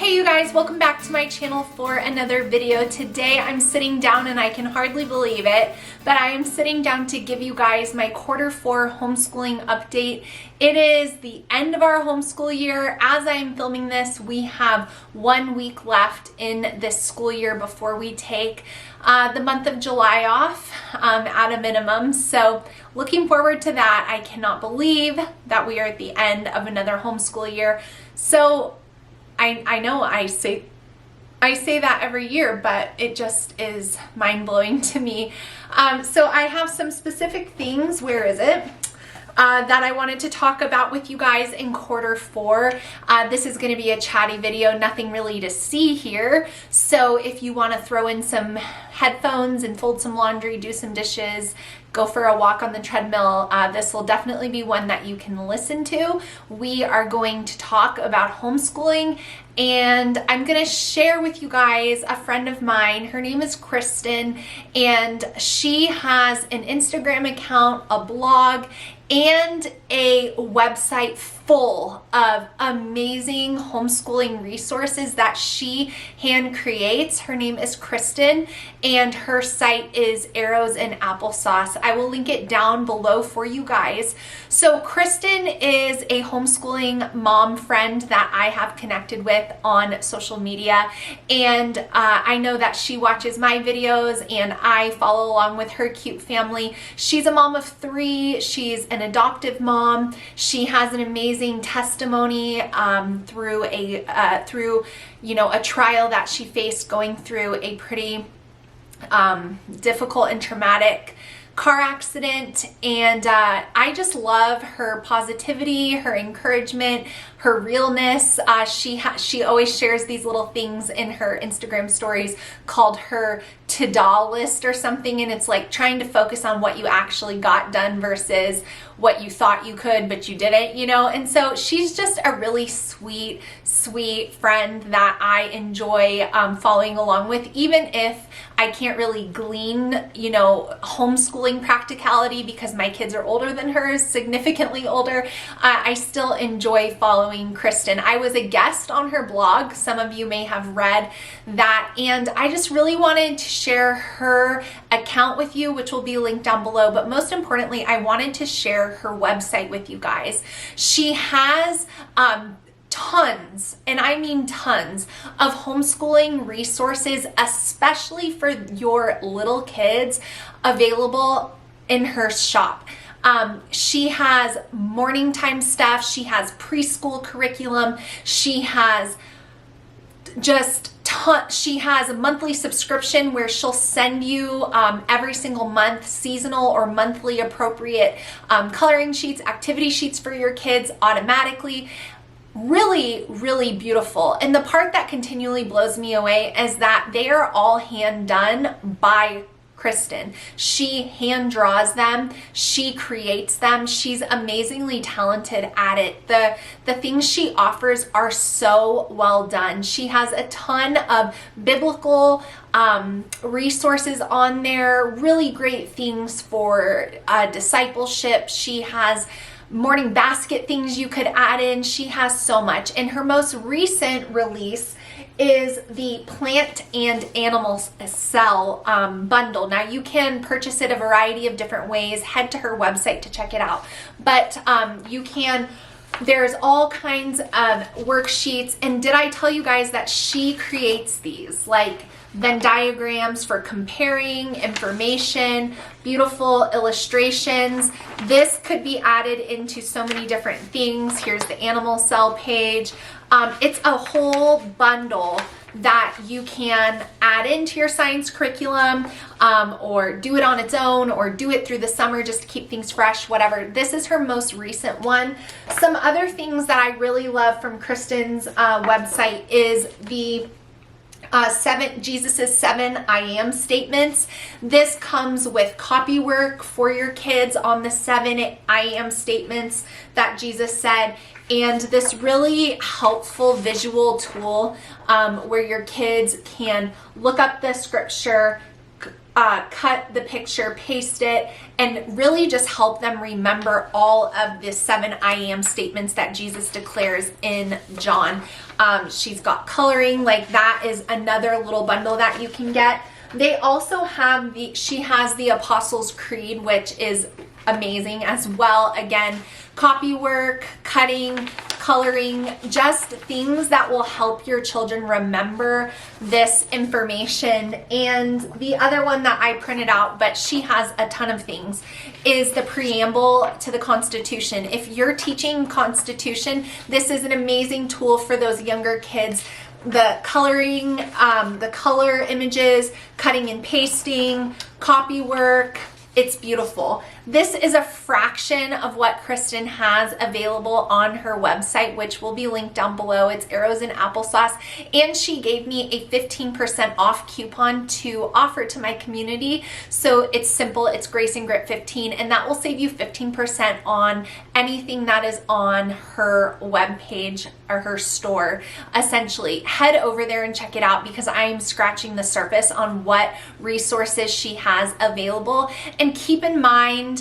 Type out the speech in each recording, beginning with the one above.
Hey you guys, welcome back to my channel for another video. Today I'm sitting down and I can hardly believe it, but I am sitting down to give you guys my Q4 homeschooling update. It is the end of our homeschool year. As I am filming this, we have 1 week left in this school year before we take the month of July off at a minimum. So looking forward to that. I cannot believe that we are at the end of another homeschool year. So I know I say that every year, but it just is mind-blowing to me. So I have some specific things, where is it, that I wanted to talk about with you guys in Q4. This is going to be a chatty video, nothing really to see here. So if you want to throw in some headphones and fold some laundry, do some dishes, go for a walk on the treadmill, this will definitely be one that you can listen to. We are going to talk about homeschooling, and I'm going to share with you guys a friend of mine. Her name is Kristen, and she has an Instagram account, a blog, and a website full of amazing homeschooling resources that she hand creates. Her name is Kristen, and her site is Arrows and Applesauce. I will link it down below for you guys. So Kristen is a homeschooling mom friend that I have connected with on social media, and I know that she watches my videos and I follow along with her cute family. She's a mom of 3. She's an adoptive mom. She has an amazing testimony through a trial that she faced going through a pretty difficult and traumatic car accident, and I just love her positivity, her encouragement, her realness. She always shares these little things in her Instagram stories called her to-do list or something, and it's like trying to focus on what you actually got done versus what you thought you could but you didn't, and so she's just a really sweet friend that I enjoy following along with, even if I can't really glean homeschooling practicality because my kids are older than hers, significantly older. I still enjoy following Kristen. I was a guest on her blog. Some of you may have read that, and I just really wanted to share her account with you, which will be linked down below. But most importantly, I wanted to share her website with you guys. She has tons, and I mean tons, of homeschooling resources, especially for your little kids, available in her shop. She has morning time stuff. She has preschool curriculum. She has she has a monthly subscription where she'll send you every single month seasonal or monthly appropriate coloring sheets, activity sheets for your kids automatically. Really beautiful. And the part that continually blows me away is that they are all hand done by Kristen. She hand draws them. She creates them. She's amazingly talented at it. The things she offers are so well done. She has a ton of biblical resources on there, really great things for discipleship. She has morning basket things you could add in. She has so much. And her most recent release is the Plant and Animal Cell bundle. Now you can purchase it a variety of different ways. Head to her website to check it out. But there's all kinds of worksheets. And did I tell you guys that she creates these, like Venn diagrams for comparing information, beautiful illustrations. This could be added into so many different things. Here's the animal cell page. It's a whole bundle that you can add into your science curriculum, or do it on its own, or do it through the summer just to keep things fresh, whatever. This is her most recent one. Some other things that I really love from Kristen's website is the Jesus' 7 I am statements. This comes with copy work for your kids on the 7 I am statements that Jesus said, and this really helpful visual tool where your kids can look up the scripture, cut the picture, paste it, and really just help them remember all of the 7 I am statements that Jesus declares in John. She's got coloring, like that is another little bundle that you can get. They also have she has the Apostles' Creed, which is amazing as well. Again, copy work, cutting, coloring, just things that will help your children remember this information. And the other one that I printed out, but she has a ton of things, is the preamble to the Constitution. If you're teaching Constitution, this is an amazing tool for those younger kids. The coloring, the color images, cutting and pasting, copy work, it's beautiful. This is a fraction of what Kristen has available on her website, which will be linked down below. It's Arrows and Applesauce. And she gave me a 15% off coupon to offer to my community. So it's simple. It's Grace and Grit 15, and that will save you 15% on anything that is on her webpage or her store. Essentially, head over there and check it out, because I am scratching the surface on what resources she has available. And keep in mind,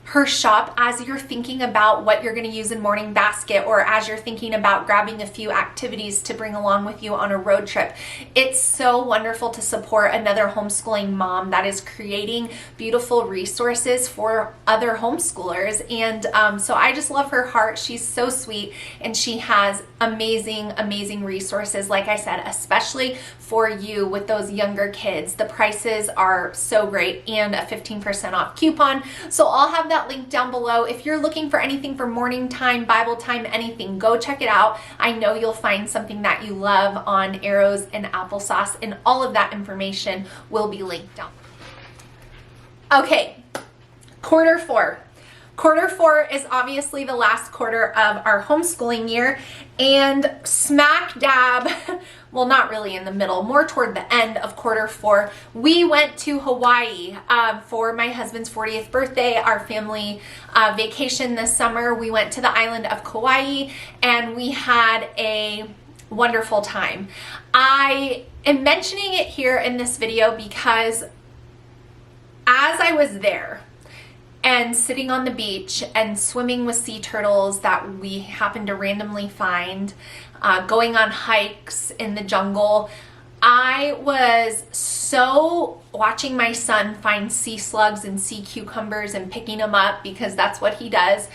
her shop as you're thinking about what you're going to use in morning basket, or as you're thinking about grabbing a few activities to bring along with you on a road trip. It's so wonderful to support another homeschooling mom that is creating beautiful resources for other homeschoolers. And so I just love her heart. She's so sweet, and she has amazing resources, like I said, especially for you with those younger kids. The prices are so great, and a 15% off coupon. So I'll have that link down below. If you're looking for anything for morning time, Bible time, anything, go check it out. I know you'll find something that you love on Arrows and Applesauce, and all of that information will be linked down. Okay, quarter four. Quarter four is obviously the last quarter of our homeschooling year, and smack dab, well, not really in the middle, more toward the end of quarter four, we went to Hawaii for my husband's 40th birthday, our family vacation this summer. We went to the island of Kauai, and we had a wonderful time. I am mentioning it here in this video because as I was there, and sitting on the beach and swimming with sea turtles that we happened to randomly find, going on hikes in the jungle, I was so watching my son find sea slugs and sea cucumbers and picking them up, because that's what he does.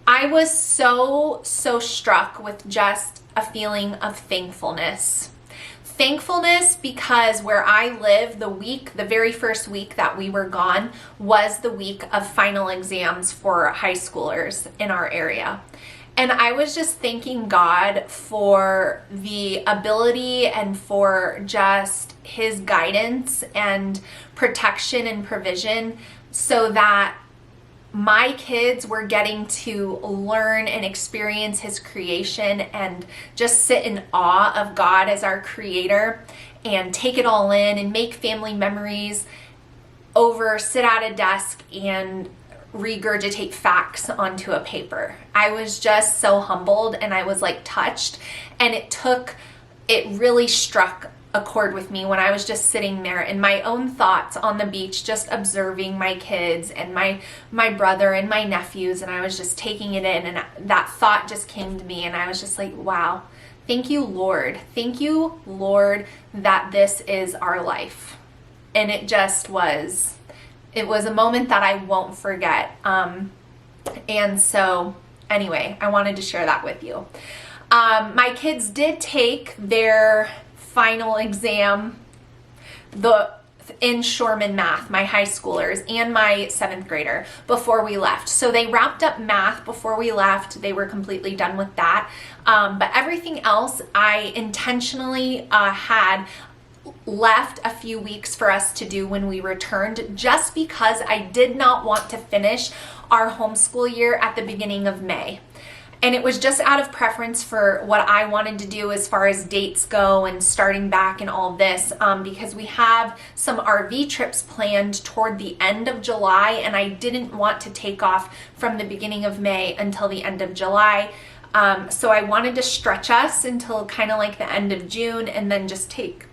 I was so struck with just a feeling of thankfulness. Thankfulness because where I live, the very first week that we were gone was the week of final exams for high schoolers in our area. And I was just thanking God for the ability and for just His guidance and protection and provision, so that my kids were getting to learn and experience His creation and just sit in awe of God as our creator and take it all in and make family memories over, sit at a desk and regurgitate facts onto a paper. I was just so humbled, and I was like touched, and it really struck a chord with me when I was just sitting there in my own thoughts on the beach, just observing my kids and my brother and my nephews, and I was just taking it in, and that thought just came to me, and I was just like, wow, thank you, Lord. Thank you, Lord, that this is our life. And it was a moment that I won't forget. And so anyway, I wanted to share that with you. My kids did take their final exam in Shoreman math, my high schoolers and my 7th grader, before we left. So they wrapped up math before we left. They were completely done with that. But everything else I intentionally had left a few weeks for us to do when we returned, just because I did not want to finish our homeschool year at the beginning of May. And it was just out of preference for what I wanted to do as far as dates go and starting back and all this, because we have some RV trips planned toward the end of July, and I didn't want to take off from the beginning of May until the end of July. So I wanted to stretch us until kind of like the end of June, and then just take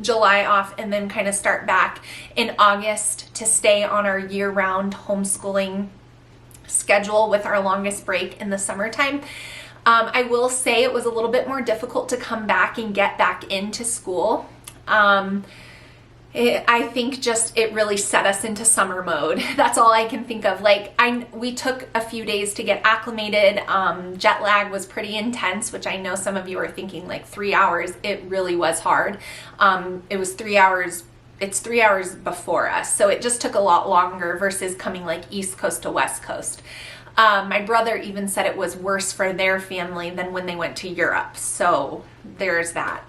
July off and then kind of start back in August to stay on our year-round homeschooling schedule with our longest break in the summertime. I will say it was a little bit more difficult to come back and get back into school. I think just it really set us into summer mode. That's all I can think of. Like we took a few days to get acclimated. Jet lag was pretty intense, which I know some of you are thinking like 3 hours. It really was hard. It was 3 hours. It's 3 hours before us. So it just took a lot longer versus coming like East Coast to West Coast. My brother even said it was worse for their family than when they went to Europe. So there's that.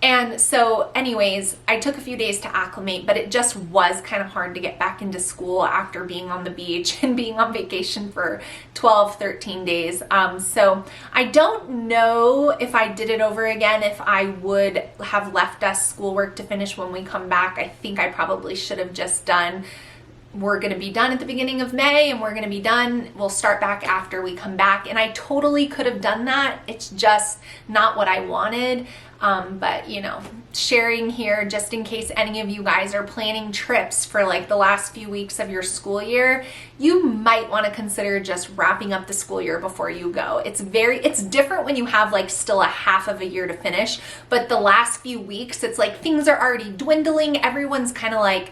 And so anyways, I took a few days to acclimate, but it just was kind of hard to get back into school after being on the beach and being on vacation for 12, 13 days. So I don't know if I did it over again, if I would have left us schoolwork to finish when we come back. I think I probably should have just done, we're going to be done at the beginning of May and we're going to be done. We'll start back after we come back. And I totally could have done that. It's just not what I wanted. But you know, sharing here just in case any of you guys are planning trips for like the last few weeks of your school year, you might want to consider just wrapping up the school year before you go. It's different when you have like still a half of a year to finish, but the last few weeks, it's like things are already dwindling. Everyone's kind of like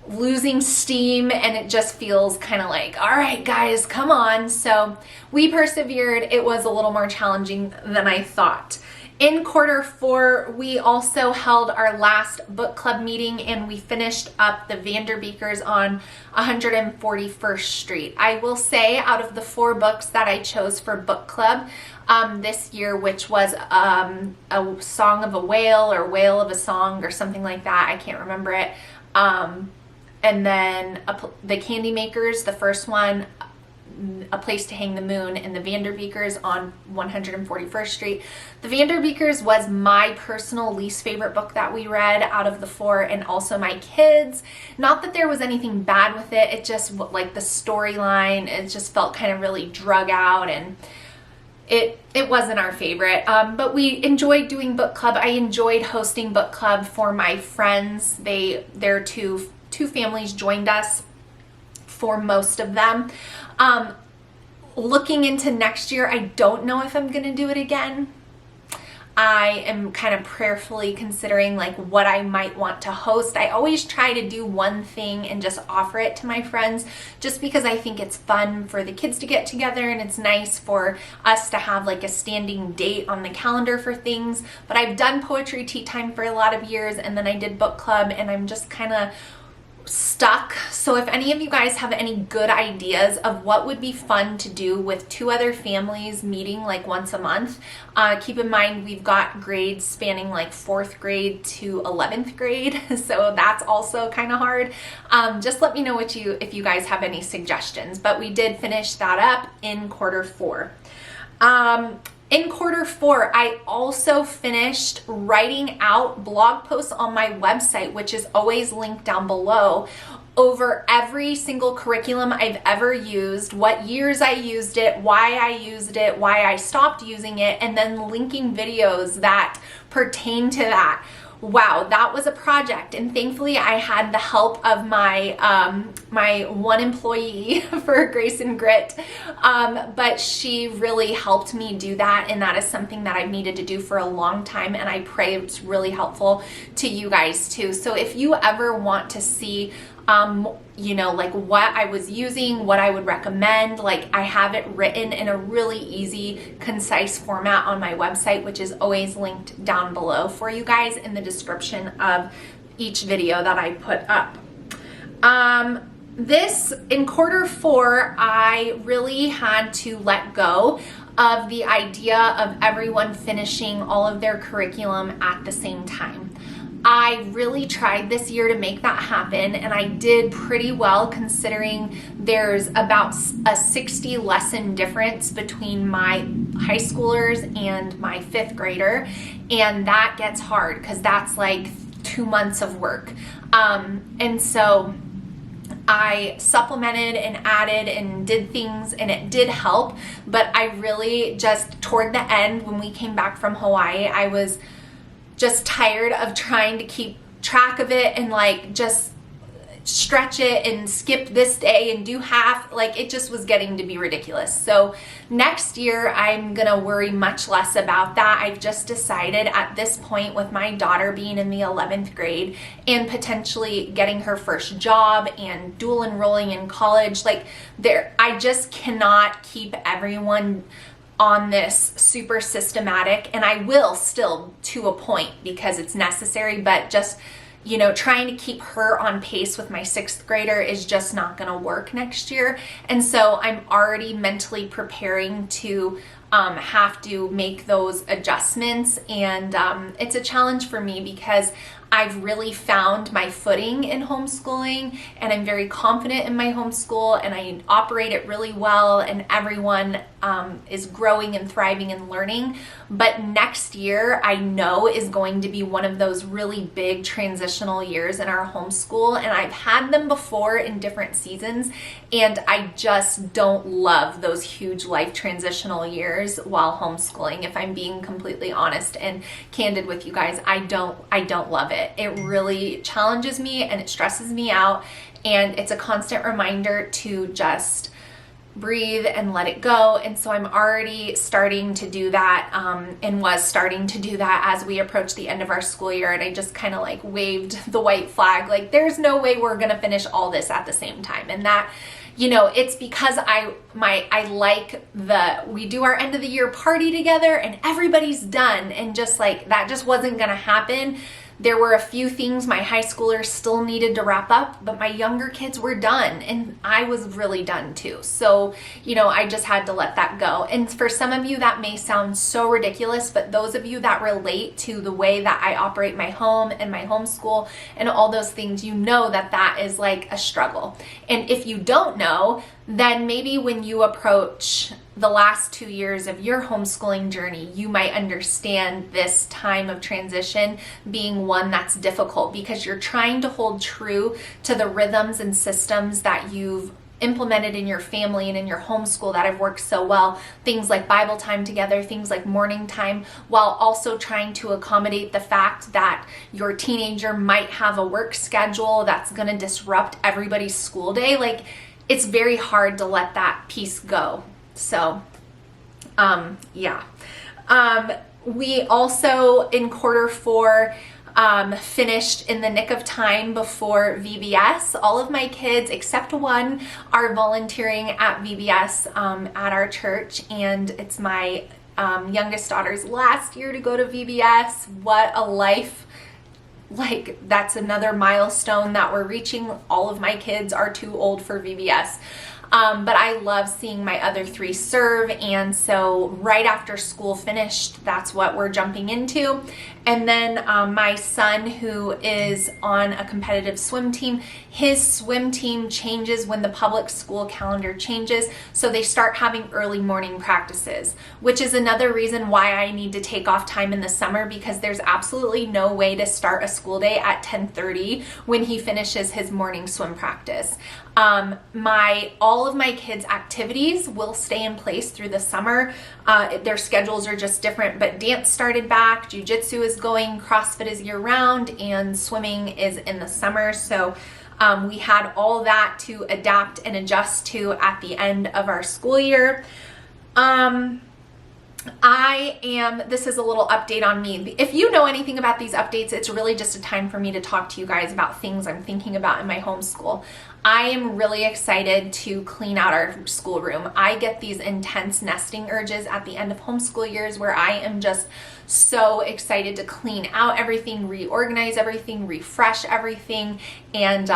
losing steam and it just feels kind of like, all right, guys, come on. So we persevered. It was a little more challenging than I thought. In quarter 4, we also held our last book club meeting and we finished up the Vanderbeekers on 141st Street. I will say out of the 4 books that I chose for book club this year, which was a Song of a Whale or Whale of a Song or something like that, I can't remember it. And then the Candy Makers, the first one, A Place to Hang the Moon, and the Vanderbeekers on 141st Street. The Vanderbeekers was my personal least favorite book that we read out of the 4, and also my kids. Not that there was anything bad with it, it just, like the storyline, it just felt kind of really drug out, and it wasn't our favorite. But we enjoyed doing book club. I enjoyed hosting book club for my friends. Their two families joined us for most of them. Looking into next year, I don't know if I'm going to do it again. I am kind of prayerfully considering like what I might want to host. I always try to do one thing and just offer it to my friends just because I think it's fun for the kids to get together and it's nice for us to have like a standing date on the calendar for things. But I've done poetry tea time for a lot of years and then I did book club and I'm just kind of stuck. So if any of you guys have any good ideas of what would be fun to do with 2 other families meeting like once a month, keep in mind we've got grades spanning like 4th grade to 11th grade, so that's also kind of hard. Just let me know if you guys have any suggestions, but we did finish that up in quarter 4. In quarter 4, I also finished writing out blog posts on my website, which is always linked down below, over every single curriculum I've ever used, what years I used it, why I stopped using it, and then linking videos that pertain to that. Wow, that was a project, and thankfully I had the help of my my one employee for Grace and Grit, but she really helped me do that, and that is something that I've needed to do for a long time, and I pray it's really helpful to you guys too. So if you ever want to see you know, like what I was using, what I would recommend, like I have it written in a really easy, concise format on my website, which is always linked down below for you guys in the description of each video that I put up. In quarter 4, I really had to let go of the idea of everyone finishing all of their curriculum at the same time. I really tried this year to make that happen, and I did pretty well considering there's about a 60 lesson difference between my high schoolers and my 5th grader, and that gets hard because that's like 2 months of work. And so I supplemented and added and did things, and it did help, but I really just, toward the end when we came back from Hawaii, I was just tired of trying to keep track of it and like just stretch it and skip this day and do half. Like, it just was getting to be ridiculous. So next year I'm gonna worry much less about that. I've just decided at this point, with my daughter being in the 11th grade and potentially getting her first job and dual enrolling in college, like I just cannot keep everyone on this super systematic, and I will still to a point because it's necessary, but just, you know, trying to keep her on pace with my 6th grader is just not going to work next year. And so I'm already mentally preparing to have to make those adjustments. And it's a challenge for me because I've really found my footing in homeschooling, and I'm very confident in my homeschool, and I operate it really well, and everyone is growing and thriving and learning. But next year I know is going to be one of those really big transitional years in our homeschool, and I've had them before in different seasons, and I just don't love those huge life transitional years while homeschooling. If I'm being completely honest and candid with you guys, I don't love it. It really challenges me and it stresses me out, and it's a constant reminder to just breathe and let it go. And so I'm already starting to do that, and was starting to do that as we approach the end of our school year. And I just kind of like waved the white flag, like there's no way we're gonna finish all this at the same time. And that, you know, it's because I like we do our end of the year party together and everybody's done, and just like that just wasn't gonna happen. There were a few things my high schoolers still needed to wrap up, but my younger kids were done, and I was really done too. So, you know, I just had to let that go. And for some of you that may sound so ridiculous, but those of you that relate to the way that I operate my home and my homeschool and all those things, you know that that is like a struggle. And if you don't know, then maybe when you approach the last 2 years of your homeschooling journey, you might understand this time of transition being one that's difficult, because you're trying to hold true to the rhythms and systems that you've implemented in your family and in your homeschool that have worked so well. Things like Bible time together, things like morning time, while also trying to accommodate the fact that your teenager might have a work schedule that's going to disrupt everybody's school day. Like, it's very hard to let that piece go. So, yeah. We also, in quarter 4, finished in the nick of time before VBS. All of my kids, except one, are volunteering at VBS at our church, and it's my youngest daughter's last year to go to VBS. What a life. Like, that's another milestone that we're reaching. All of my kids are too old for VBS. But I love seeing my other 3 serve, and so right after school finished, that's what we're jumping into. And then my son, who is on a competitive swim team, his swim team changes when the public school calendar changes, so they start having early morning practices, which is another reason why I need to take off time in the summer, because there's absolutely no way to start a school day at 10:30 when he finishes his morning swim practice. All of my kids' activities will stay in place through the summer. Their schedules are just different, but dance started back, jiu-jitsu is going, CrossFit is year-round, and swimming is in the summer. So we had all that to adapt and adjust to at the end of our school year. This is a little update on me. If you know anything about these updates, it's really just a time for me to talk to you guys about things I'm thinking about in my homeschool. I am really excited to clean out our schoolroom. I get these intense nesting urges at the end of homeschool years where I am just so excited to clean out everything, reorganize everything, refresh everything. And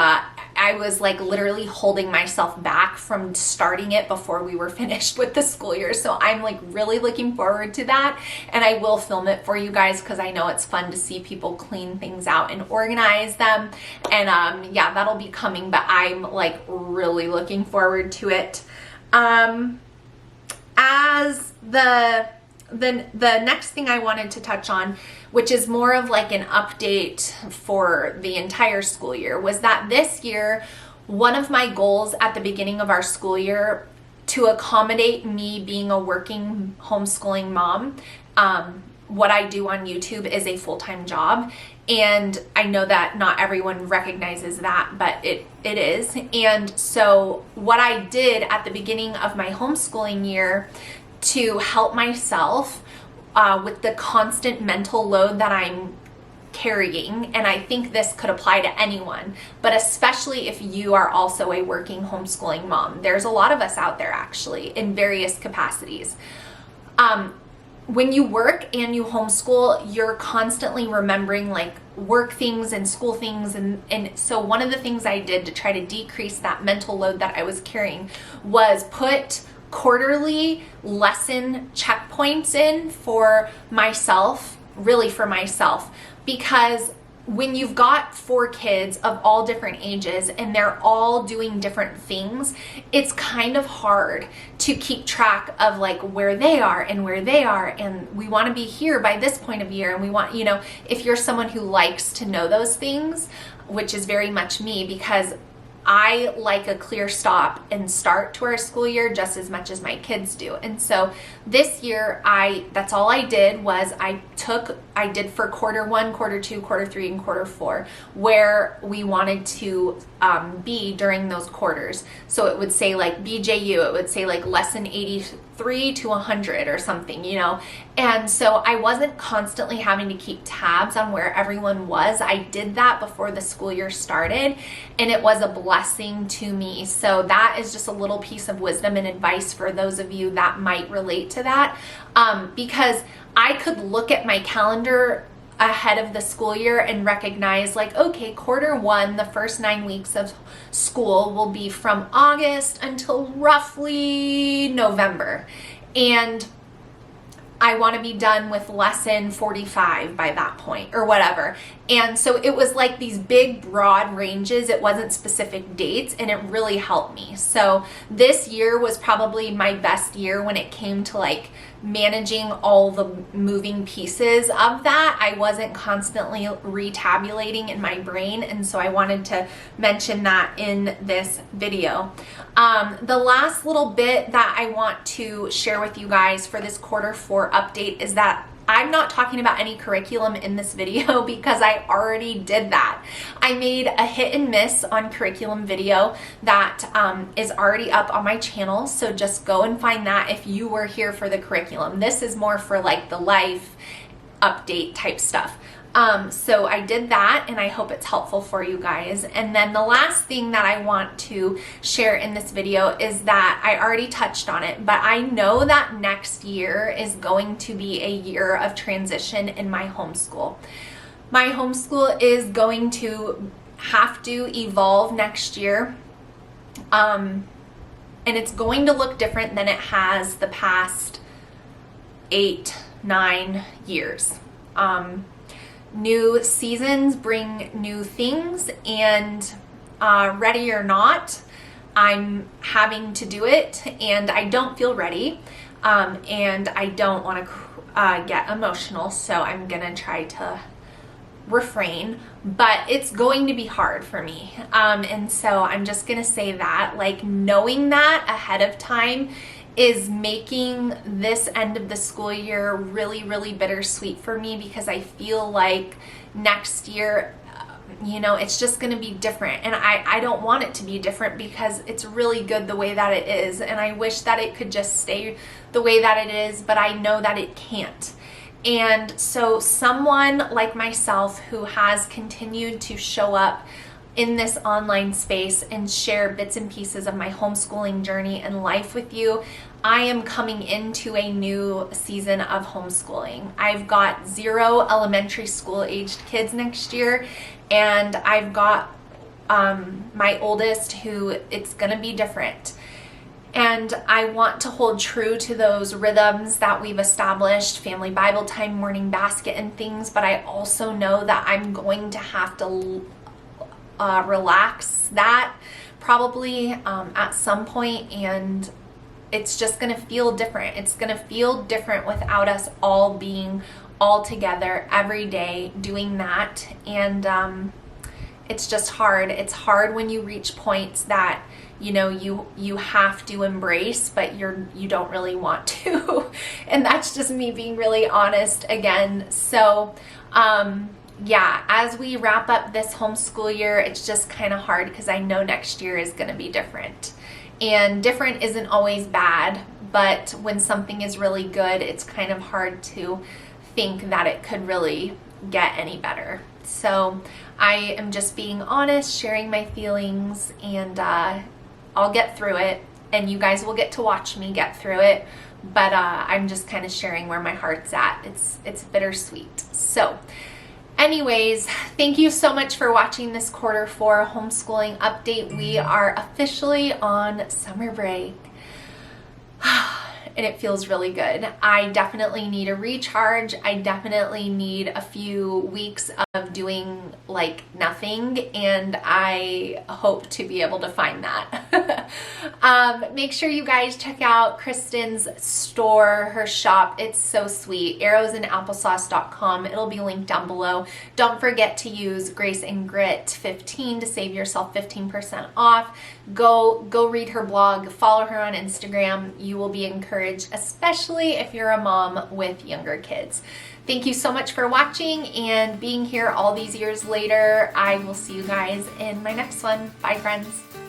I was like literally holding myself back from starting it before we were finished with the school year. So I'm like really looking forward to that. And I will film it for you guys because I know it's fun to see people clean things out and organize them. And yeah, that'll be coming, but I'm like really looking forward to it. As the next thing I wanted to touch on, which is more of like an update for the entire school year, was that this year, one of my goals at the beginning of our school year, to accommodate me being a working homeschooling mom, what I do on YouTube is a full-time job. And I know that not everyone recognizes that, but it is. And so what I did at the beginning of my homeschooling year to help myself with the constant mental load that I'm carrying, and I think this could apply to anyone, but especially if you are also a working homeschooling mom. There's a lot of us out there actually in various capacities. When you work and you homeschool, you're constantly remembering like work things and school things. And so one of the things I did to try to decrease that mental load that I was carrying was put quarterly lesson checkpoints in for myself, really for myself, because when you've got 4 kids of all different ages and they're all doing different things, it's kind of hard to keep track of like where they are and where they are. And we want to be here by this point of year. And we want, if you're someone who likes to know those things, which is very much me, because I like a clear stop and start to our school year just as much as my kids do. And so this year, that's all I did was I did for quarter 1, quarter 2, quarter 3, and quarter 4, where we wanted to be during those quarters. So it would say like BJU, it would say like lesson 83 to 100 or something, And so I wasn't constantly having to keep tabs on where everyone was. I did that before the school year started, and it was a blessing to me. So that is just a little piece of wisdom and advice for those of you that might relate to that, because I could look at my calendar ahead of the school year and recognize like, okay, quarter 1, the first 9 weeks of school will be from August until roughly November. And I want to be done with lesson 45 by that point or whatever. And so it was like these big broad ranges. It wasn't specific dates, and it really helped me. So this year was probably my best year when it came to like managing all the moving pieces of that. I wasn't constantly retabulating in my brain, and so I wanted to mention that in this video. The last little bit that I want to share with you guys for this quarter 4 update is that I'm not talking about any curriculum in this video because I already did that. I made a hit and miss on curriculum video that is already up on my channel, so just go and find that if you were here for the curriculum. This is more for like the life update type stuff. So I did that, and I hope it's helpful for you guys. And then the last thing that I want to share in this video is that I already touched on it, but I know that next year is going to be a year of transition in my homeschool. My homeschool is going to have to evolve next year, and it's going to look different than it has the past 8-9 years. New seasons bring new things, and ready or not, I'm having to do it, and I don't feel ready, and I don't want to get emotional, so I'm gonna try to refrain, but it's going to be hard for me, and so I'm just gonna say that, like, knowing that ahead of time is making this end of the school year really, really bittersweet for me, because I feel like next year, it's just going to be different. And I don't want it to be different because it's really good the way that it is. And I wish that it could just stay the way that it is, but I know that it can't. And so someone like myself who has continued to show up in this online space and share bits and pieces of my homeschooling journey and life with you, I am coming into a new season of homeschooling. I've got 0 elementary school aged kids next year, and I've got my oldest who it's gonna be different. And I want to hold true to those rhythms that we've established, family Bible time, morning basket, and things, but I also know that I'm going to have to relax that probably at some point, and it's just gonna feel different. It's gonna feel different without us all being all together every day doing that. And it's just hard. It's hard when you reach points that you know, you have to embrace, but you don't really want to. And that's just me being really honest again. So yeah, as we wrap up this homeschool year, it's just kind of hard because I know next year is going to be different. And different isn't always bad, but when something is really good, it's kind of hard to think that it could really get any better. So I am just being honest, sharing my feelings, and I'll get through it, and you guys will get to watch me get through it. But I'm just kind of sharing where my heart's at. It's bittersweet. So anyways, thank you so much for watching this Q4 homeschooling update. We are officially on summer break. And it feels really good. I definitely need a recharge. I definitely need a few weeks of doing like nothing, and I hope to be able to find that. Make sure you guys check out Kristen's store, her shop. It's so sweet. arrowsandapplesauce.com. It'll be linked down below. Don't forget to use Grace and Grit 15 to save yourself 15% off. Go read her blog, follow her on Instagram. You will be encouraged, especially if you're a mom with younger kids. Thank you so much for watching and being here all these years later. I will see you guys in my next one. Bye, friends.